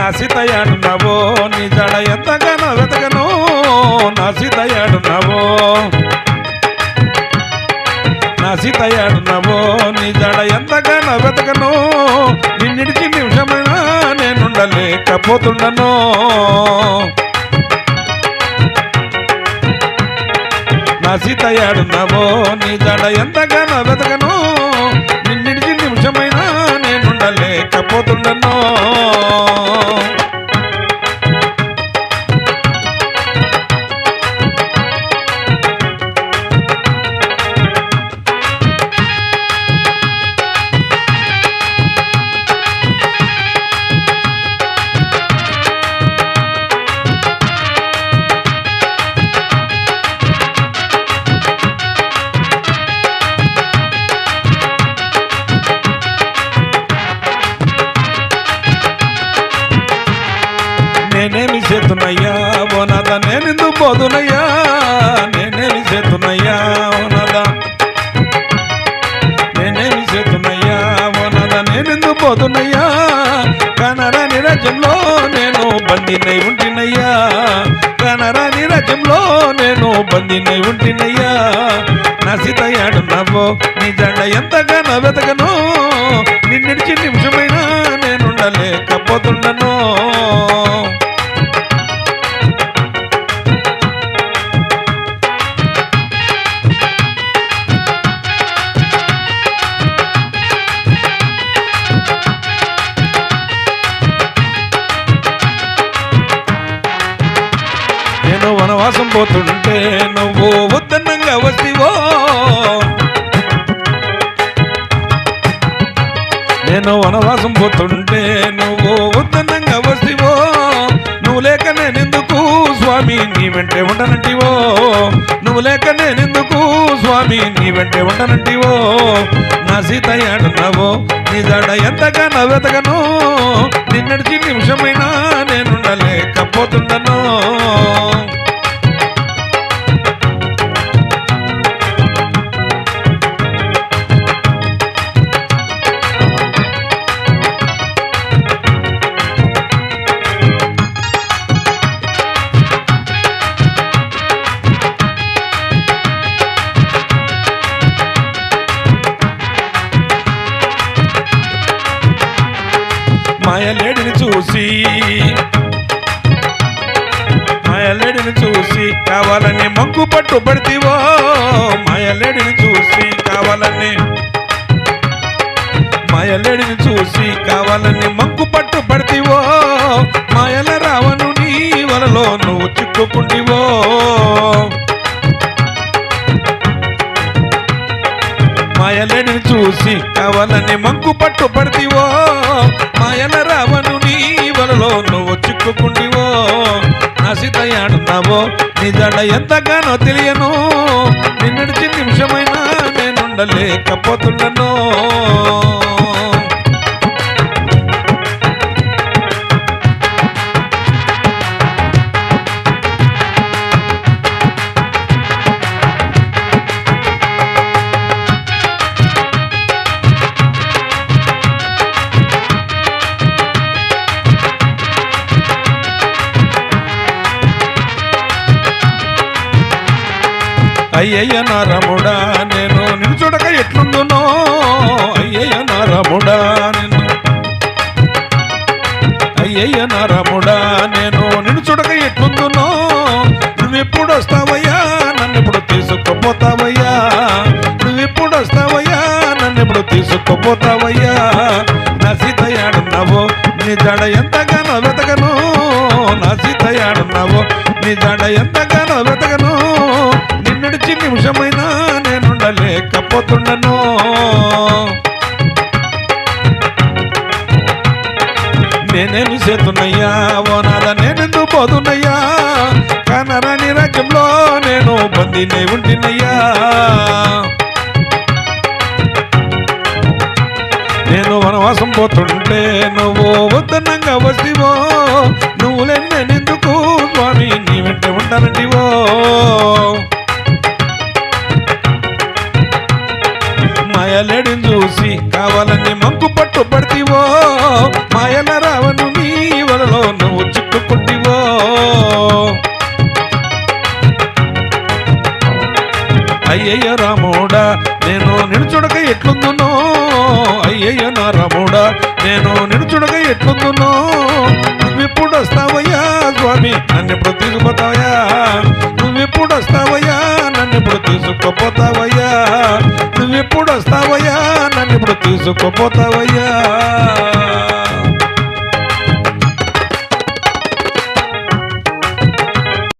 నా సీతయ్యాడున్నావో నీ జడ ఎంతగానో వెతకను నా సీతయ్యాడున్నావో నా సీతయ్యాడున్నావో నీ జడ ఎంతగానో వెతకను నిన్నిడిచి నిమిషమైనా నేనుండలేకపోతుండను నా సీతయ్యాడున్నావో నీ జడ ఎంతగానో వెతకను నిన్నిడిచి నిమిషమైనా నేనుండలేకపోతుండను నేనేమి చేతున్నయ్యా ఓ నాద నేనెందు పోదునయ్యా నేనేమి చేతున్నయ్యా ఓ నాద నేనేమి చేతున్నయ్యా ఓ నాద నేనెందు పోదునయ్యా కనరాని రాజ్యంలో నేను బందీనై ఉంటినయ్యా కనరాని రాజ్యంలో నేను బందీనై ఉంటినయ్యా నా సీతయ్యాడున్నావో నీ జెండ ఎంతగానో వెతకను నిన్నిడిచి నిమిషమైనా నేనుండలేకపోతుండను నేను వనవాసం పోతుంటే నువ్వు ఉత్తన్నంగా వస్తివో నేను వనవాసం పోతుంటే నువ్వు ఉత్తన్నంగా వస్తివో నువ్వు లేక నేనెందుకు స్వామి నీ వెంటే ఉండనంటివో నువ్వు లేక నేనెందుకు స్వామి నీ వెంటే ఉండనంటివో నా సీతయ్యాడున్నావో నీ జడ ఎంతగానో వెతకను నిన్నడిచి నిమిషమైనా నేనుండలేకపోతుండను మాయలేడిని చూసి కావాలని మంకు పట్టు పడితివో మాయలేడిని చూసి కావాలని మంకు పట్టు పడితివో మాయల రావను నీ వలలో నువ్వు చిక్కుకుంటివో మాయలేడిని చూసి కావాలని మంకు పట్టు పడితివో మాయల రావను నీ వలలో నువ్వు చిక్కుకుంటివో నా సీతయ్యాడున్నావో నీ జడ ఎంతగానో తెలియను నిన్నడిచి నిమిషమైనా నేనుండలేకపోతుండను అయ్యయ్య నా రాముడా నేను నిన్ను చూడక ఎట్లుందునో అయ్యయ్య నా రాముడా నేను నిన్ను చూడక ఎట్లుందునో నువ్వెప్పుడు వస్తావయ్యా నన్నెప్పుడు తీసుకుపోతావయ్యా నువ్వెప్పుడు వస్తావయ్యా నన్నెప్పుడు తీసుకుపోతావయ్యా నా సీతయ్యాడున్నావో నీ జడ ఎంతగానో వెతకను నా సీతయ్యాడున్నావో నీ జడ ఎంతగానో వెతకను నిన్నడిచి నిమిషమైనా నేనుండలేకపోతుండను నేనేమి చేతున్నయ్యా ఓ నాద నేనెందు పోదునయ్యా కనరాని రాజ్యంలో నేను బందీనై ఉంటినయ్యా నేను వనవాసం పోతుంటే నువ్వు ఉత్తన్నంగా వస్తివో నువ్వు లేని నేనెందుకు స్వామి నీ వెంటే ఉంటానంటివో మాయలేడిని చూసి కావాలని మంకు పట్టు పడితివో మాయల రావను నీ వలలో చూడక ఎట్లుందునో అయ్యయ్యో నా రాముడా నేను నిన్ను చూడక ఎట్లుందునో నువ్వెప్పుడు వస్తావయ్యా స్వామి నన్నెప్పుడు తీసుకుపోతావయ్యా నువ్వెప్పుడు వస్తావయ్యా నన్నెప్పుడు తీసుకుపోతావయ్యా నువ్వెప్పుడు వస్తావయ్యా నన్నెప్పుడు తీసుకుపోతావయ్యా